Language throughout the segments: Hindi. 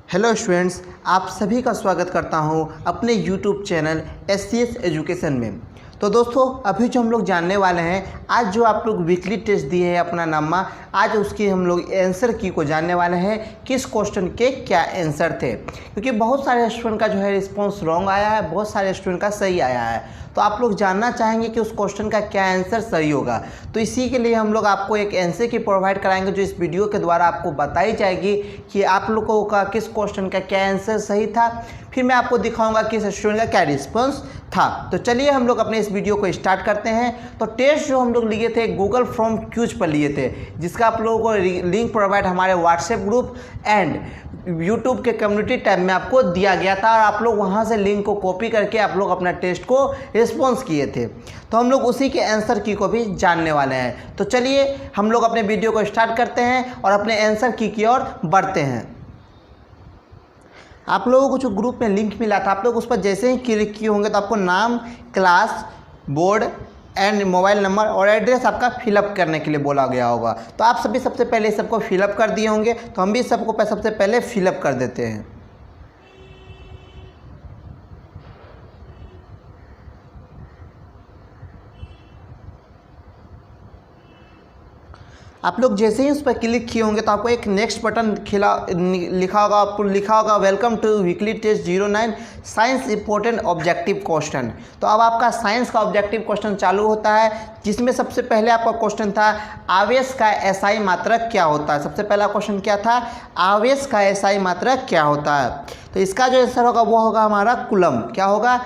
हेलो स्टूडेंट्स, आप सभी का स्वागत करता हूं अपने यूट्यूब चैनल SCS एजुकेशन में। तो दोस्तों, अभी जो हम लोग जानने वाले हैं, आज जो आप लोग वीकली टेस्ट दिए हैं अपना नामा, आज उसकी हम लोग आंसर की को जानने वाले हैं, किस क्वेश्चन के क्या आंसर थे। क्योंकि बहुत सारे स्टूडेंट का जो है रिस्पॉन्स रॉन्ग आया है, बहुत सारे स्टूडेंट का सही आया है। तो आप लोग जानना चाहेंगे कि उस क्वेश्चन का क्या आंसर सही होगा। तो इसी के लिए हम लोग आपको एक आंसर की प्रोवाइड कराएंगे, जो इस वीडियो के द्वारा आपको बताई जाएगी कि आप लोगों का किस क्वेश्चन का क्या आंसर सही था। फिर मैं आपको दिखाऊंगा कि इस स्टूडेंट का क्या रिस्पॉन्स था। तो चलिए हम लोग अपने इस वीडियो को स्टार्ट करते हैं। तो टेस्ट जो हम लोग लिए थे गूगल फॉर्म क्यूज पर लिए थे, जिसका आप लोगों को लिंक प्रोवाइड हमारे व्हाट्सएप ग्रुप एंड यूट्यूब के कम्युनिटी टैब में आपको दिया गया था, और आप लोग वहां से लिंक को कॉपी करके आप लोग अपना टेस्ट को रिस्पॉन्स किए थे। तो हम लोग उसी के आंसर की को भी जानने वाले हैं। तो चलिए हम लोग अपने वीडियो को स्टार्ट करते हैं और अपने आंसर की ओर बढ़ते हैं। आप लोगों को जो ग्रुप में लिंक मिला था, आप लोग उस पर जैसे ही क्लिक किए होंगे तो आपको नाम, class, board and mobile number और एड्रेस आपका फिलअप करने के लिए बोला गया होगा। तो आप सभी सबसे पहले सबको फिलअप कर दिए होंगे, तो हम भी सबको सबसे पहले फिलअप कर देते हैं। आप लोग जैसे ही उस पर क्लिक किए होंगे तो आपको एक नेक्स्ट बटन लिखा होगा, आपको लिखा होगा welcome to weekly test 09 science important objective question. तो अब आपका साइंस का ऑब्जेक्टिव क्वेश्चन चालू होता है, जिसमें सबसे पहले आपका क्वेश्चन था आवेश का एसआई मात्रक क्या होता है। सबसे पहला क्वेश्चन क्या था? आवेश का एसआई मात्रक क्या होता है। तो इसका जो आंसर होगा वो होगा हमारा कूलम। क्या होगा?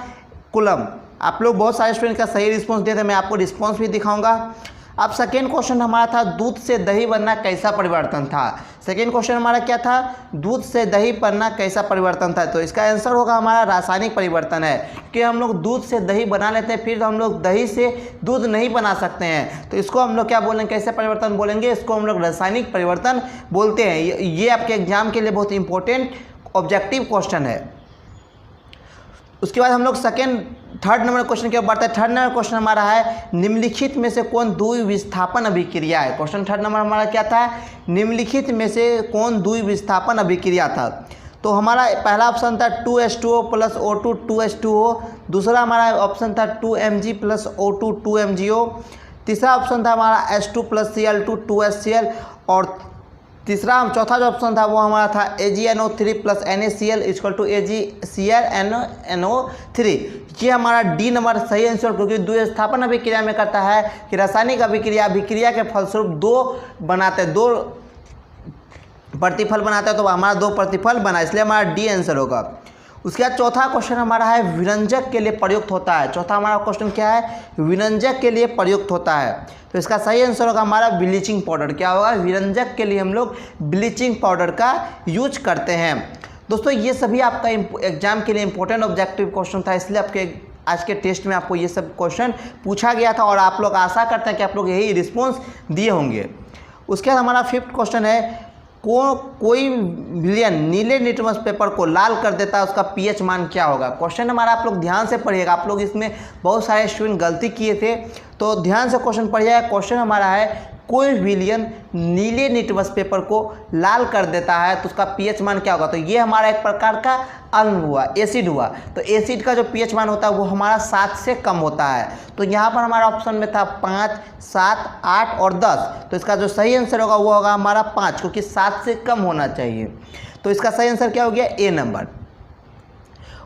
कूलम। आप लोग बहुत सारे स्टूडेंट का सही रिस्पॉन्स देते हैं, मैं आपको रिस्पॉन्स भी दिखाऊंगा। अब सेकेंड क्वेश्चन हमारा था दूध से दही बनना कैसा परिवर्तन था। सेकेंड क्वेश्चन हमारा क्या था? दूध से दही बनना कैसा परिवर्तन था। तो इसका आंसर होगा हमारा रासायनिक परिवर्तन है, कि हम लोग दूध से दही बना लेते हैं, फिर हम लोग दही से दूध नहीं बना सकते हैं। तो इसको हम लोग क्या बोलेंगे, कैसे परिवर्तन बोलेंगे? इसको हम लोग रासायनिक परिवर्तन बोलते हैं। ये आपके एग्जाम के लिए बहुत इंपॉर्टेंट ऑब्जेक्टिव क्वेश्चन है। उसके बाद हम लोग थर्ड नंबर क्वेश्चन की ओर बढ़ते हैं। थर्ड नंबर क्वेश्चन हमारा है निम्नलिखित में से कौन द्विविस्थापन अभिक्रिया है। क्वेश्चन थर्ड नंबर हमारा क्या था? निम्नलिखित में से कौन द्विविस्थापन अभिक्रिया था। तो हमारा पहला ऑप्शन था 2H2O + O2 2H2O। दूसरा हमारा ऑप्शन था 2Mg + O2 2MgO। तीसरा ऑप्शन था हमारा H2 + Cl2 2HCl। और चौथा जो ऑप्शन था वो हमारा था AgNO3 + NaCl = AgClNO3। ये हमारा डी नंबर सही आंसर, क्योंकि द्विस्थापन अभिक्रिया में करता है कि रासायनिक अभिक्रिया के फलस्वरूप दो प्रतिफल बनाते हैं, तो हमारा दो प्रतिफल बना, इसलिए हमारा डी आंसर होगा। उसके बाद चौथा क्वेश्चन हमारा है विरंजक के लिए प्रयुक्त होता है। चौथा हमारा क्वेश्चन क्या है? विरंजक के लिए प्रयुक्त होता है। तो इसका सही आंसर होगा हमारा ब्लीचिंग पाउडर। क्या होगा? विरंजक के लिए हम लोग ब्लीचिंग पाउडर का यूज करते हैं। दोस्तों, ये सभी आपका एग्जाम के लिए इंपॉर्टेंट ऑब्जेक्टिव क्वेश्चन था, इसलिए आपके आज के टेस्ट में आपको ये सब क्वेश्चन पूछा गया था, और आप लोग आशा करते हैं कि आप लोग यही रिस्पॉन्स दिए होंगे। उसके बाद हमारा फिफ्थ क्वेश्चन है कोई विलयन नीले लिटमस पेपर को लाल कर देता है, उसका पीएच मान क्या होगा। क्वेश्चन हमारा आप लोग ध्यान से पढ़िएगा, आप लोग इसमें बहुत सारे स्टूडेंट गलती किए थे, तो ध्यान से क्वेश्चन पढ़िएगा। क्वेश्चन हमारा है कोई विलयन नीले लिटमस पेपर को लाल कर देता है तो उसका पीएच मान क्या होगा। तो ये हमारा एक प्रकार का अम्ल हुआ, एसिड हुआ। तो एसिड का जो पीएच मान होता है वो हमारा 7 से कम होता है। तो यहाँ पर हमारा ऑप्शन में था 5, 7, 8 और 10। तो इसका जो सही आंसर होगा वो होगा हमारा 5, क्योंकि 7 से कम होना चाहिए। तो इसका सही आंसर क्या हो गया? ए नंबर।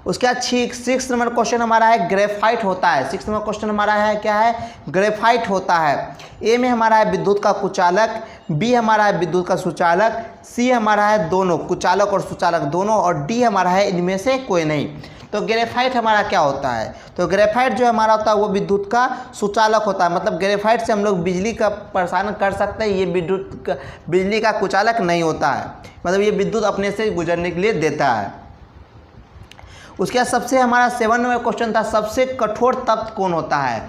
उसके बाद 6 नंबर क्वेश्चन हमारा है ग्रेफाइट होता है। 6 नंबर क्वेश्चन हमारा है क्या है? ग्रेफाइट होता है। ए में हमारा है विद्युत का कुचालक, बी हमारा है विद्युत का सुचालक, सी हमारा है दोनों, कुचालक और सुचालक दोनों, और डी हमारा है इनमें से कोई नहीं। तो ग्रेफाइट हमारा क्या होता है? तो ग्रेफाइट जो हमारा होता है वो विद्युत का सुचालक होता है। मतलब ग्रेफाइट से हम लोग बिजली का प्रसारण कर सकते हैं। ये बिजली का कुचालक नहीं होता है, मतलब ये विद्युत अपने से गुजरने के लिए देता है। उसके बाद सबसे हमारा 7 नंबर क्वेश्चन था सबसे कठोर तत्व कौन होता है।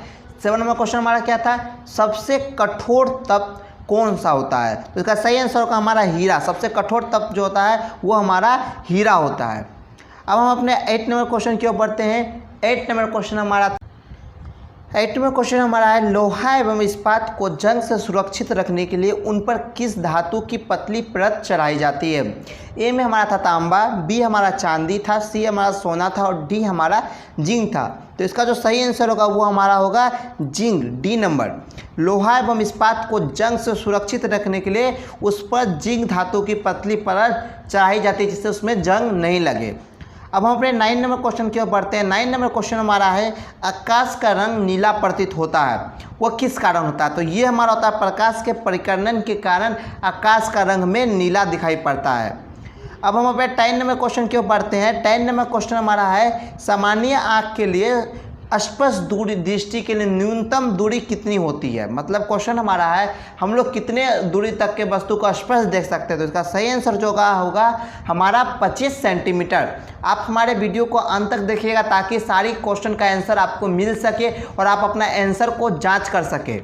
7 नंबर क्वेश्चन हमारा क्या था? सबसे कठोर तत्व कौन सा होता है। तो इसका सही आंसर होगा हमारा हीरा। सबसे कठोर तत्व जो होता है वो हमारा हीरा होता है। अब हम अपने 8 नंबर क्वेश्चन की ओर बढ़ते हैं। 8 नंबर क्वेश्चन हमारा 8 में क्वेश्चन हमारा है लोहा एवं इस्पात को जंग से सुरक्षित रखने के लिए उन पर किस धातु की पतली परत चढ़ाई जाती है। ए में हमारा था तांबा, बी हमारा चांदी था, सी हमारा सोना था और डी हमारा जिंक था। तो इसका जो सही आंसर होगा वो हमारा होगा जिंक, डी नंबर। लोहा एवं इस्पात को जंग से सुरक्षित रखने के लिए उस पर जिंक धातु की पतली परत चढ़ाई जाती है जिससे उसमें जंग नहीं लगे। अब हम अपने 9 नंबर क्वेश्चन की ओर बढ़ते हैं। 9 नंबर क्वेश्चन हमारा है आकाश का रंग नीला प्रतीत होता है, वो किस कारण होता है। तो ये हमारा होता है प्रकाश के परिकर्णन के कारण आकाश का रंग में नीला दिखाई पड़ता है। अब हम अपने 10 नंबर क्वेश्चन की ओर बढ़ते हैं। 10 नंबर क्वेश्चन हमारा है सामान्य आँख के लिए स्पष्ट दूरी दृष्टि के लिए न्यूनतम दूरी कितनी होती है। मतलब क्वेश्चन हमारा है हम लोग कितने दूरी तक के वस्तु को स्पष्ट देख सकते हैं। तो इसका सही आंसर जो होगा हमारा 25 सेंटीमीटर। आप हमारे वीडियो को अंत तक देखिएगा ताकि सारी क्वेश्चन का आंसर आपको मिल सके और आप अपना आंसर को जांच कर सके।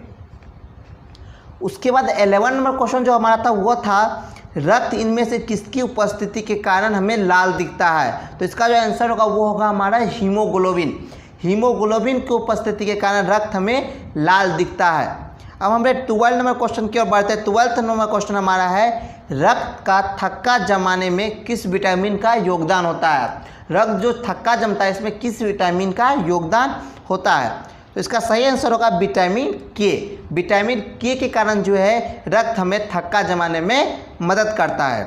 उसके बाद 11 नंबर क्वेश्चन जो हमारा था वो था रक्त इनमें से किसकी उपस्थिति के कारण हमें लाल दिखता है। तो इसका जो आंसर होगा वो होगा हमारा हीमोग्लोबिन। हीमोग्लोबिन की उपस्थिति के कारण रक्त हमें लाल दिखता है। अब हमें 12 नंबर क्वेश्चन की ओर बढ़ते हैं। 12 नंबर क्वेश्चन हमारा है रक्त का थक्का जमाने में किस विटामिन का योगदान होता है। रक्त जो थक्का जमता है इसमें किस विटामिन का योगदान होता है। तो इसका सही आंसर होगा विटामिन के। विटामिन के कारण जो है रक्त हमें थक्का जमाने में मदद करता है।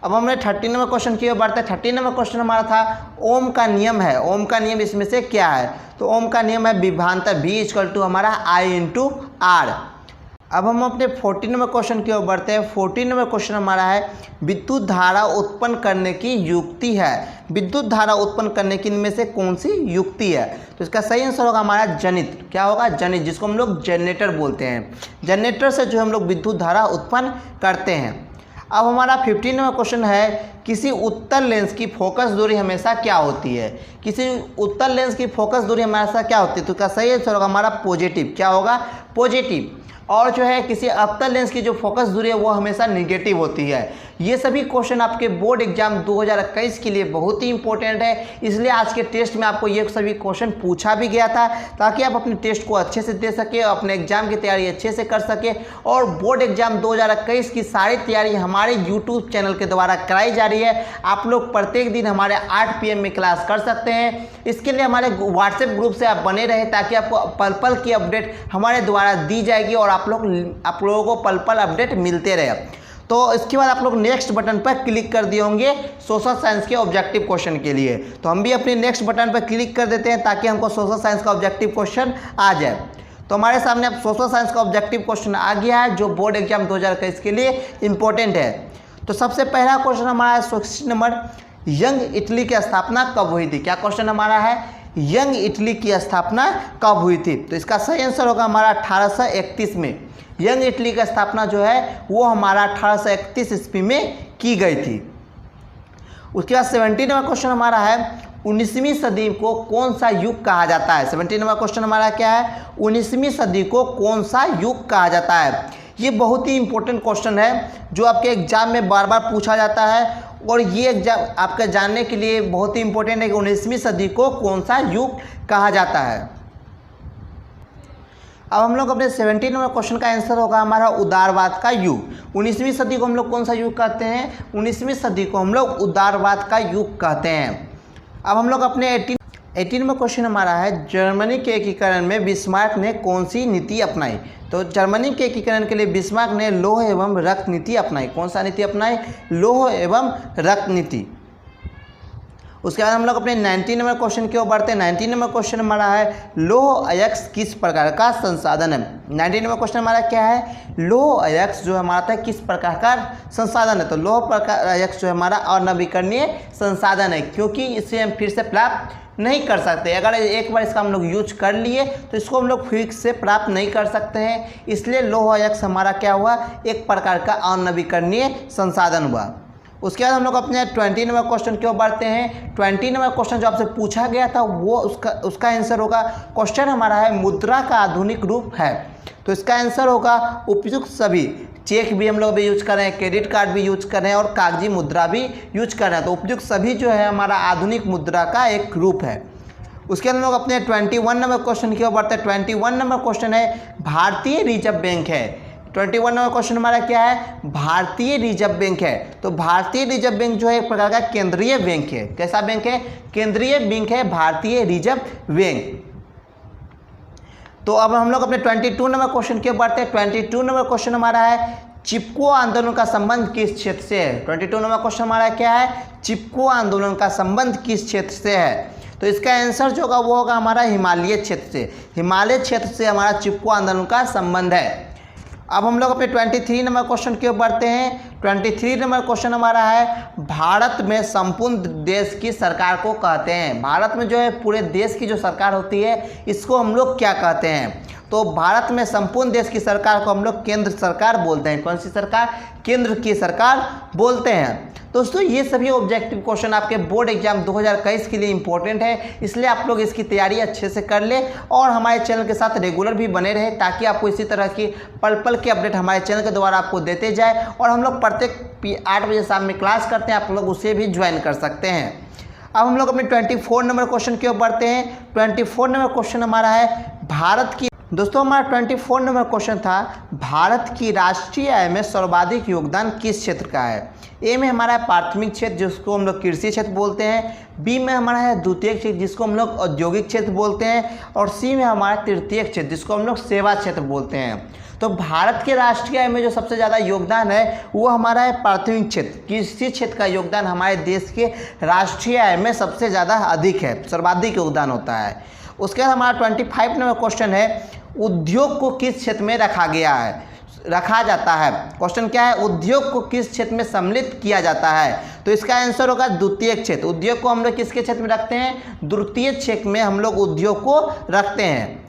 अब हमने 13 नंबर क्वेश्चन की ओर बढ़ते हैं। 13 नंबर क्वेश्चन हमारा था ओम का नियम है। ओम का नियम इसमें से क्या है। तो ओम का नियम है विभवांतर V = हमारा I × R। अब हम अपने 14 नंबर क्वेश्चन की ओर बढ़ते हैं। 14 नंबर क्वेश्चन हमारा है विद्युत धारा उत्पन्न करने की युक्ति है। विद्युत धारा उत्पन्न करने की इनमें से कौन सी युक्ति है। तो इसका सही आंसर होगा हमारा जनित। क्या होगा जनित, जिसको हम लोग जनरेटर बोलते हैं। जनरेटर से जो हम लोग विद्युत धारा उत्पन्न करते हैं। अब हमारा 15 नंबर क्वेश्चन है किसी उत्तल लेंस की फोकस दूरी हमेशा क्या होती है। किसी उत्तल लेंस की फोकस दूरी हमेशा क्या होती है। तो इसका सही आंसर होगा हमारा पॉजिटिव। क्या होगा पॉजिटिव। और जो है किसी अवतल लेंस की जो फोकस दूरी है वो हमेशा निगेटिव होती है। ये सभी क्वेश्चन आपके बोर्ड एग्जाम 2021 के लिए बहुत ही इंपॉर्टेंट है, इसलिए आज के टेस्ट में आपको ये सभी क्वेश्चन पूछा भी गया था ताकि आप अपने टेस्ट को अच्छे से दे सके, अपने एग्जाम की तैयारी अच्छे से कर सके। और बोर्ड एग्जाम 2021 की सारी तैयारी हमारे यूट्यूब चैनल के द्वारा कराई जा रही है। आप लोग प्रत्येक दिन हमारे 8 PM में क्लास कर सकते हैं। इसके लिए हमारे व्हाट्सएप ग्रुप से आप बने रहे ताकि आपको पल पल की अपडेट हमारे द्वारा दी जाएगी और आप लोगों को पल पल अपडेट मिलते रहे। तो इसके बाद आप लोग नेक्स्ट बटन पर क्लिक कर दिए होंगे सोशल साइंस के ऑब्जेक्टिव क्वेश्चन के लिए। तो हम भी अपने नेक्स्ट बटन पर क्लिक कर देते हैं ताकि हमको सोशल साइंस का ऑब्जेक्टिव क्वेश्चन आ जाए। तो हमारे सामने अब सोशल साइंस का ऑब्जेक्टिव क्वेश्चन आ गया है जो बोर्ड एग्जाम 2021 के लिए इंपॉर्टेंट है। तो सबसे पहला क्वेश्चन हमारा है 60 नंबर, यंग इटली की स्थापना कब हुई थी। क्या क्वेश्चन हमारा है, यंग इटली की स्थापना कब हुई थी। तो इसका सही आंसर होगा हमारा 1831 में। यंग इटली की स्थापना जो है वो हमारा 1831 ईस्वी में की गई थी। उसके बाद 17 नंबर क्वेश्चन हमारा है 19वीं सदी को कौन सा युग कहा जाता है। 17 नंबर क्वेश्चन हमारा क्या है, 19वीं सदी को कौन सा युग कहा जाता है। ये बहुत ही इंपॉर्टेंट क्वेश्चन है जो आपके एग्जाम में बार बार पूछा जाता है और ये एग्जाम आपका जानने के लिए बहुत ही इंपॉर्टेंट है कि 19वीं सदी को कौन सा युग कहा जाता है। अब हम लोग अपने 17 नंबर क्वेश्चन का आंसर होगा हमारा उदारवाद का युग। 19वीं सदी को हम लोग कौन सा युग कहते हैं, 19वीं सदी को हम लोग उदारवाद का युग कहते हैं। अब हम लोग अपने 18 नंबर क्वेश्चन हमारा है जर्मनी के एकीकरण में बिस्मार्क ने कौन सी नीति अपनाई। तो जर्मनी के एकीकरण के लिए बिस्मार्क ने लौह एवं रक्त नीति अपनाई। कौन सा नीति अपनाई, लौह एवं रक्त नीति। उसके बाद हम लोग अपने 19 नंबर क्वेश्चन की ओर बढ़ते हैं। 19 नंबर क्वेश्चन हमारा है लौह अयस्क किस प्रकार का संसाधन है। 19 नंबर क्वेश्चन हमारा क्या है, लौह अयस्क जो हमारा था किस प्रकार का संसाधन है। तो लौह प्रकार अयस्क जो हमारा अनवीकरणीय संसाधन है क्योंकि इसे हम फिर से प्राप्त नहीं कर सकते। अगर एक बार इसका हम लोग यूज कर लिए तो इसको हम लोग फिर से प्राप्त नहीं कर सकते हैं, इसलिए लौह अयस्क हमारा क्या हुआ, एक प्रकार का अनवीकरणीय संसाधन हुआ। उसके बाद हम लोग अपने 20 नंबर क्वेश्चन की ओर बढ़ते हैं। 20 नंबर क्वेश्चन जो आपसे पूछा गया था वो उसका आंसर होगा, क्वेश्चन हमारा है मुद्रा का आधुनिक रूप है। तो इसका आंसर होगा उपयुक्त सभी। चेक भी हम लोग भी यूज कर रहे हैं, क्रेडिट कार्ड भी यूज कर रहे हैं और कागजी मुद्रा भी यूज कर रहे हैं। तो उपयुक्त सभी जो है हमारा आधुनिक मुद्रा का एक रूप है। उसके बाद हम लोग अपने 21 नंबर क्वेश्चन की ओर बढ़ते हैं। 21 नंबर क्वेश्चन है भारतीय रिजर्व बैंक है। 21 नंबर क्वेश्चन हमारा क्या है, भारतीय रिजर्व बैंक है। तो भारतीय रिजर्व बैंक जो है एक प्रकार का केंद्रीय बैंक है। कैसा बैंक है, केंद्रीय बैंक है भारतीय रिजर्व बैंक। तो अब हम लोग अपने 22 नंबर क्वेश्चन की ओर बढ़ते हैं। 22 नंबर क्वेश्चन हमारा है चिपको आंदोलन का संबंध किस क्षेत्र से है। 22 नंबर क्वेश्चन हमारा क्या है, चिपको आंदोलन का संबंध किस क्षेत्र से है। तो इसका आंसर जो होगा वो होगा हमारा हिमालय क्षेत्र से। हिमालय क्षेत्र से हमारा चिपको आंदोलन का संबंध है। अब हम लोग अपने 23 नंबर क्वेश्चन की ओर बढ़ते हैं। 23 नंबर क्वेश्चन हमारा है भारत में संपूर्ण देश की सरकार को कहते हैं। भारत में जो है पूरे देश की जो सरकार होती है इसको हम लोग क्या कहते हैं। तो भारत में संपूर्ण देश की सरकार को हम लोग केंद्र सरकार बोलते हैं। कौन सी सरकार, केंद्र की सरकार बोलते हैं। दोस्तों ये सभी ऑब्जेक्टिव क्वेश्चन आपके बोर्ड एग्जाम 2021 के लिए इंपॉर्टेंट है, इसलिए आप लोग इसकी तैयारी अच्छे से कर ले और हमारे चैनल के साथ रेगुलर भी बने रहे ताकि आपको इसी तरह की पल पल की अपडेट हमारे चैनल के द्वारा आपको देते जाए। और हम लोग प्रत्येक 8 बजे शाम में क्लास करते हैं, आप लोग उसे भी ज्वाइन कर सकते हैं। अब हम लोग अपने 24 नंबर क्वेश्चन की ओर बढ़ते हैं। 24 नंबर क्वेश्चन हमारा है भारत की, दोस्तों हमारा 24 नंबर क्वेश्चन था भारत की राष्ट्रीय आय में सर्वाधिक योगदान किस क्षेत्र का है। ए में हमारा है प्राथमिक क्षेत्र जिसको हम लोग कृषि क्षेत्र बोलते हैं, बी में हमारा है द्वितीयक क्षेत्र जिसको हम लोग औद्योगिक क्षेत्र बोलते हैं, और सी में हमारा तृतीयक क्षेत्र जिसको हम लोग सेवा क्षेत्र बोलते हैं। तो भारत के राष्ट्रीय आय में जो सबसे ज़्यादा योगदान है वो हमारा है प्राथमिक क्षेत्र। कृषि क्षेत्र का योगदान हमारे देश के राष्ट्रीय आय में सबसे ज़्यादा अधिक है, सर्वाधिक योगदान होता है। उसके बाद हमारा 25 नंबर क्वेश्चन है उद्योग को किस क्षेत्र में रखा जाता है। क्वेश्चन क्या है, उद्योग को किस क्षेत्र में सम्मिलित किया जाता है। तो इसका आंसर होगा द्वितीयक क्षेत्र। उद्योग को हम लोग किसके क्षेत्र में रखते हैं, द्वितीय क्षेत्र में हम लोग उद्योग को रखते हैं।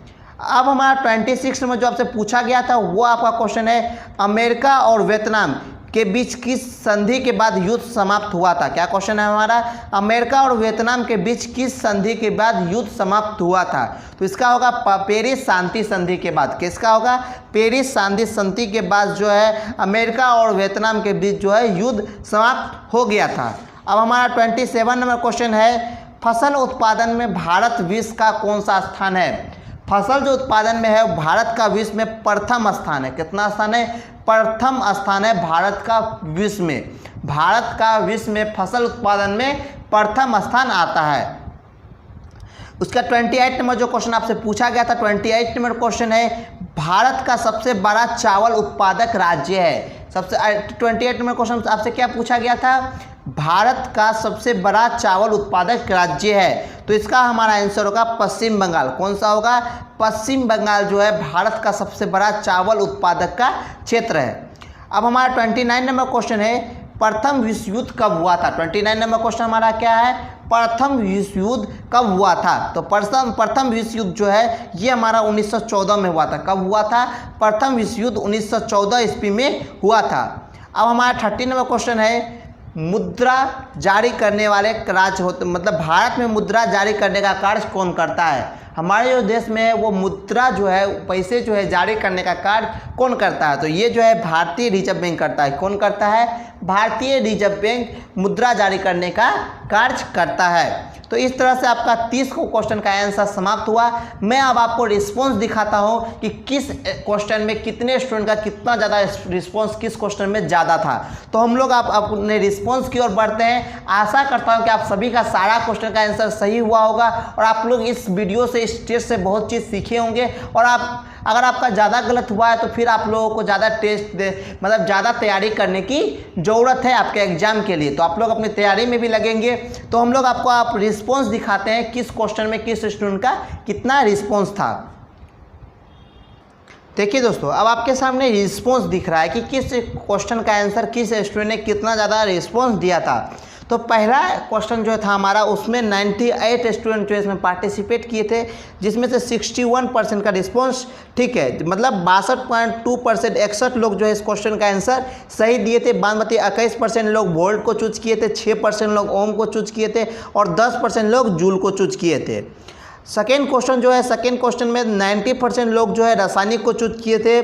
अब हमारा 26 में जो आपसे पूछा गया था वो आपका क्वेश्चन है अमेरिका और वियतनाम के बीच किस संधि के बाद युद्ध समाप्त हुआ था। क्या क्वेश्चन है हमारा, अमेरिका और वियतनाम के बीच किस संधि के बाद युद्ध समाप्त हुआ था। तो इसका होगा पेरिस शांति संधि के बाद। किसका होगा, पेरिस शांति संधि के बाद जो है अमेरिका और वियतनाम के बीच जो है युद्ध समाप्त हो गया था। अब हमारा 27 नंबर क्वेश्चन है फसल उत्पादन में भारत विश्व का कौन सा स्थान है। फसल जो उत्पादन में है भारत का विश्व में प्रथम स्थान है। कितना स्थान है, प्रथम स्थान है भारत का विश्व में। भारत का विश्व में फसल उत्पादन में प्रथम स्थान आता है। उसका 28 नंबर जो क्वेश्चन आपसे पूछा गया था, 28 नंबर क्वेश्चन है भारत का सबसे बड़ा चावल उत्पादक राज्य है। 28 नंबर क्वेश्चन आपसे क्या पूछा गया था, भारत का सबसे बड़ा चावल उत्पादक राज्य है। तो इसका हमारा आंसर होगा पश्चिम बंगाल। कौन सा होगा, पश्चिम बंगाल जो है भारत का सबसे बड़ा चावल उत्पादक का क्षेत्र है। अब हमारा 29 नंबर क्वेश्चन है प्रथम विश्व युद्ध कब हुआ था। 29 नंबर क्वेश्चन हमारा क्या है, प्रथम विश्व युद्ध कब हुआ था। तो प्रथम विश्व युद्ध जो है ये हमारा 1914 में हुआ था। कब हुआ था, प्रथम विश्व युद्ध 1914 ईस्वी में हुआ था। अब हमारा 30 नंबर क्वेश्चन है मुद्रा जारी करने वाले राज्य होते, मतलब भारत में मुद्रा जारी करने का कार्य कौन करता है। हमारे जो देश में है वो मुद्रा जो है पैसे जो है जारी करने का कार्य कौन करता है। तो ये जो है भारतीय रिजर्व बैंक करता है। कौन करता है, भारतीय रिजर्व बैंक मुद्रा जारी करने का कार्य करता है। तो इस तरह से आपका 30 क्वेश्चन का आंसर समाप्त हुआ। मैं अब आपको रिस्पॉन्स दिखाता हूँ कि किस क्वेश्चन में कितने स्टूडेंट का कितना ज़्यादा रिस्पॉन्स किस क्वेश्चन में ज़्यादा था। तो हम लोग आप अपने रिस्पॉन्स की ओर बढ़ते हैं। आशा करता हूँ कि आप सभी का सारा क्वेश्चन का आंसर सही हुआ होगा और आप लोग इस वीडियो से, इस टेस्ट से बहुत चीज़ सीखे होंगे। और आप अगर आपका ज़्यादा गलत हुआ है तो फिर आप लोगों को ज़्यादा मतलब ज़्यादा तैयारी करने की ज़रूरत है आपके एग्जाम के लिए। तो आप लोग अपनी तैयारी में भी लगेंगे। तो हम लोग आपको आप रिस्पॉन्स दिखाते हैं किस क्वेश्चन में किस स्टूडेंट का कितना रिस्पॉन्स था। देखिए दोस्तों, अब आपके सामने रिस्पॉन्स दिख रहा है कि किस क्वेश्चन का आंसर किस स्टूडेंट ने कितना ज़्यादा रिस्पॉन्स दिया था। तो पहला क्वेश्चन जो था हमारा उसमें 98 स्टूडेंट जो इसमें पार्टिसिपेट किए थे, जिसमें से 61% का रिस्पॉन्स ठीक है, मतलब 62.2% 61 लोग जो है इस क्वेश्चन का आंसर सही दिए थे। बाकी 21% लोग वोल्ट को चूज किए थे, 6% लोग ओम को चूज किए थे और 10% लोग जूल को चूज किए थे। सेकेंड क्वेश्चन जो है, सेकेंड क्वेश्चन में 90% लोग जो है रासायनिक को चूज किए थे,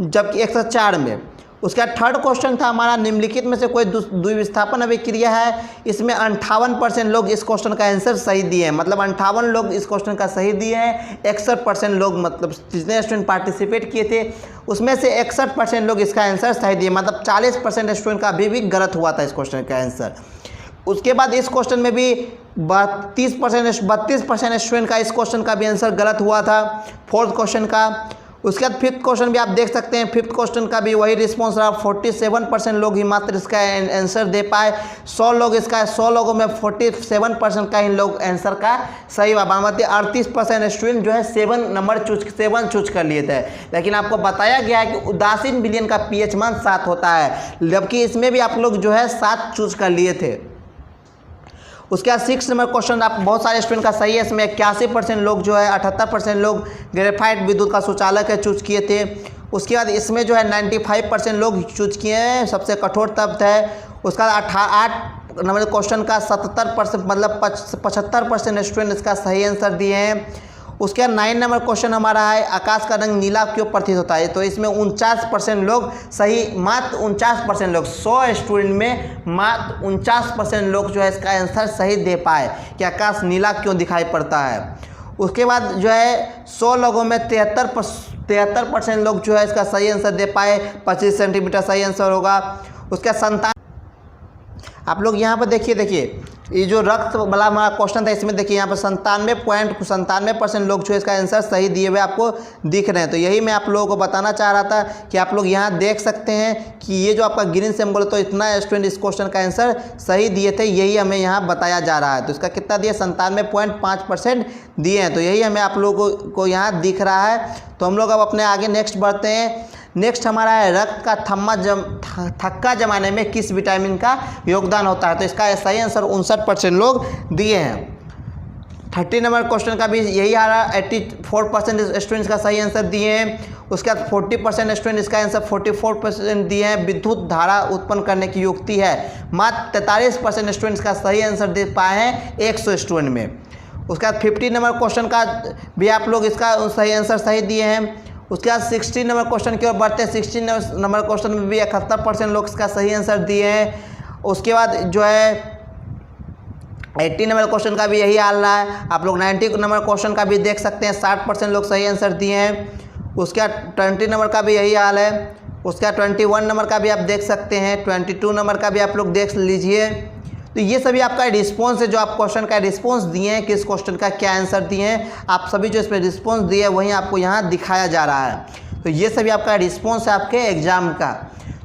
जबकि 104 में उसका थर्ड क्वेश्चन था हमारा, निम्नलिखित में से कोई द्विविस्थापन अभिक्रिया है, इसमें 58% लोग इस क्वेश्चन का आंसर सही दिए हैं, मतलब 58 लोग इस क्वेश्चन का सही दिए हैं, 61% लोग, मतलब जितने स्टूडेंट पार्टिसिपेट किए थे उसमें से 61% लोग इसका आंसर सही दिए, मतलब 40% स्टूडेंट का अभी भी गलत हुआ था इस क्वेश्चन का आंसर। उसके बाद इस क्वेश्चन में भी 32% स्टूडेंट का इस क्वेश्चन का भी आंसर गलत हुआ था, फोर्थ क्वेश्चन का। उसके बाद फिफ्थ क्वेश्चन भी आप देख सकते हैं, फिफ्थ क्वेश्चन का भी वही रिस्पॉन्स रहा, 47% लोग ही मात्र इसका आंसर दे पाए। 100 लोगों में 47% का ही लोग आंसर का सही हुआ, मतलब 38% स्टूडेंट जो है 7 चूज कर लिए थे। लेकिन आपको बताया गया है कि उदासीन विलयन का पीएच मान 7 होता है, जबकि इसमें भी आप लोग जो है 7 चूज कर लिए थे। उसके बाद 6 नंबर क्वेश्चन आप बहुत सारे स्टूडेंट का सही है, इसमें 81% लोग जो है, 78% लोग ग्रेफाइट विद्युत का शौचालय का चूज किए थे। उसके बाद इसमें जो है 95% लोग चूज किए हैं, सबसे कठोर तत्व है। उसका 8 नंबर क्वेश्चन का 77% मतलब 75% स्टूडेंट इसका सही आंसर दिए हैं। उसके बाद 9 नंबर क्वेश्चन हमारा है, आकाश का रंग नीला क्यों प्रतीत होता है, तो इसमें 49% लोग सही, मात्र 49% लोग, 100 स्टूडेंट में मात्र 49% लोग जो है इसका आंसर सही दे पाए कि आकाश नीला क्यों दिखाई पड़ता है। उसके बाद जो है 100 लोगों में 73% लोग जो है इसका सही आंसर दे पाए, 25 सेंटीमीटर सही आंसर होगा। उसका 57, आप लोग यहाँ पर देखिए ये जो रक्त वाला हमारा क्वेश्चन था, इसमें देखिए यहाँ पर 97% लोग जो इसका आंसर सही दिए हुए आपको दिख रहे हैं। तो यही मैं आप लोगों को बताना चाह रहा था कि आप लोग यहाँ देख सकते हैं कि ये जो आपका ग्रीन सिंबल, तो इतना स्टूडेंट इस क्वेश्चन का आंसर सही दिए थे, यही हमें यहाँ बताया जा रहा है। तो इसका कितना दिया, 97.5% दिए हैं, तो यही हमें आप लोगों को यहाँ दिख रहा है। तो हम लोग अब अपने आगे नेक्स्ट बढ़ते हैं। नेक्स्ट हमारा है, रक्त का थक्का जमाने में किस विटामिन का योगदान होता है, तो इसका सही आंसर 59% लोग दिए हैं। 30 नंबर क्वेश्चन का भी यही आ रहा है, 84% स्टूडेंट्स का सही आंसर दिए हैं। उसके बाद 40% स्टूडेंट इसका आंसर 44% दिए हैं, विद्युत धारा उत्पन्न करने की युक्ति है, मात्र 43% स्टूडेंट्स का सही आंसर दे पाए हैं 100 स्टूडेंट में। उसके बाद 50 नंबर क्वेश्चन का भी आप लोग इसका सही आंसर सही दिए हैं। उसके बाद 16 नंबर क्वेश्चन की ओर बढ़ते हैं। 16 नंबर क्वेश्चन में भी 71% लोग इसका सही आंसर दिए हैं। उसके बाद जो है 80 नंबर क्वेश्चन का भी यही हाल रहा है। आप लोग 90 नंबर क्वेश्चन का भी देख सकते हैं, 60% लोग सही आंसर दिए हैं। उसके बाद 20 नंबर का भी यही हाल है। उसके बाद 21 नंबर का भी आप देख सकते हैं, 22 नंबर का भी आप लोग देख लीजिए। तो ये सभी आपका रिस्पॉन्स है, जो आप क्वेश्चन का रिस्पॉन्स दिए हैं, किस क्वेश्चन का क्या आंसर दिए हैं, आप सभी जो इसमें रिस्पॉन्स दिए वहीं आपको यहाँ दिखाया जा रहा है। तो ये सभी आपका रिस्पॉन्स है आपके एग्जाम का।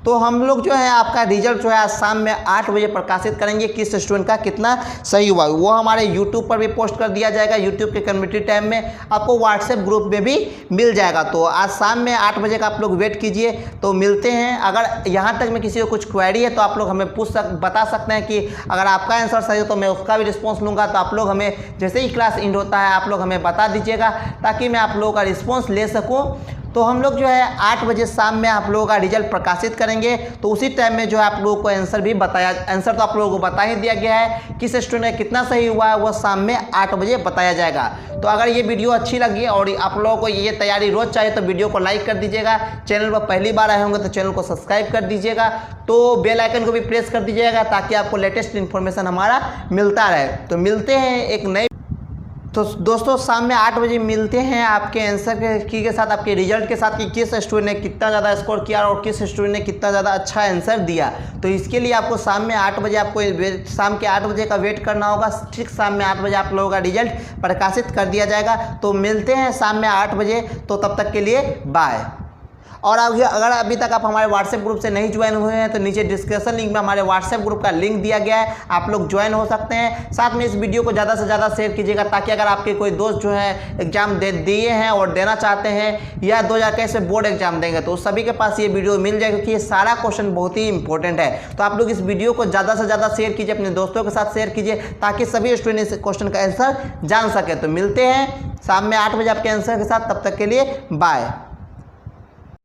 तो हम लोग जो है आपका रिजल्ट जो है आज शाम में 8 बजे प्रकाशित करेंगे, किस स्टूडेंट का कितना सही हुआ, वो हमारे यूट्यूब पर भी पोस्ट कर दिया जाएगा। यूट्यूब के कम्युनिटी टैब में आपको व्हाट्सएप ग्रुप में भी मिल जाएगा। तो आज शाम में 8 बजे का आप लोग वेट कीजिए, तो मिलते हैं। अगर यहाँ तक में किसी को कुछ क्वेरी है तो आप लोग हमें बता सकते हैं कि अगर आपका आंसर सही हो तो मैं उसका भी रिस्पॉन्स लूँगा। तो आप लोग हमें जैसे ही क्लास एंड होता है आप लोग हमें बता दीजिएगा, ताकि मैं आप लोगों का रिस्पॉन्स ले सकूँ। तो हम लोग जो है 8 बजे शाम में आप लोगों का रिजल्ट प्रकाशित करेंगे। तो उसी टाइम में जो है आप लोगों को आंसर तो आप लोगों को बता ही दिया गया है, किस स्टूडेंट कितना सही हुआ है वो शाम में 8 बजे बताया जाएगा। तो अगर ये वीडियो अच्छी लगी और आप लोगों को ये तैयारी रोज चाहिए तो वीडियो को लाइक कर दीजिएगा। चैनल पर पहली बार आए होंगे तो चैनल को सब्सक्राइब कर दीजिएगा। तो बेल आइकन को भी प्रेस कर दीजिएगा, ताकि आपको लेटेस्ट इन्फॉर्मेशन हमारा मिलता रहे। तो मिलते हैं एक नई, तो दोस्तों शाम में 8 बजे मिलते हैं आपके आंसर के साथ, आपके रिजल्ट के साथ, कि किस स्टूडेंट ने कितना ज़्यादा स्कोर किया और किस स्टूडेंट ने कितना ज़्यादा अच्छा आंसर दिया। तो इसके लिए आपको शाम में 8 बजे शाम के 8 बजे का वेट करना होगा। ठीक शाम में 8 बजे आप लोगों का रिजल्ट प्रकाशित कर दिया जाएगा। तो मिलते हैं शाम में 8 बजे। तो तब तक के लिए बाय। और अगर अभी तक आप हमारे व्हाट्सएप ग्रुप से नहीं ज्वाइन हुए हैं तो नीचे डिस्क्रिप्शन लिंक में हमारे व्हाट्सएप ग्रुप का लिंक दिया गया है, आप लोग ज्वाइन हो सकते हैं। साथ में इस वीडियो को ज़्यादा से ज़्यादा शेयर कीजिएगा, ताकि अगर आपके कोई दोस्त जो है एग्जाम दिए हैं और देना चाहते हैं, या 2021 से बोर्ड एग्जाम देंगे, तो सभी के पास ये वीडियो मिल जाए, क्योंकि ये सारा क्वेश्चन बहुत ही इंपॉर्टेंट है। तो आप लोग इस वीडियो को ज़्यादा से ज़्यादा शेयर कीजिए, अपने दोस्तों के साथ शेयर कीजिए, ताकि सभी स्टूडेंट इस क्वेश्चन का आंसर जान सके। तो मिलते हैं शाम में 8 बजे आपके आंसर के साथ। तब तक के लिए बाय।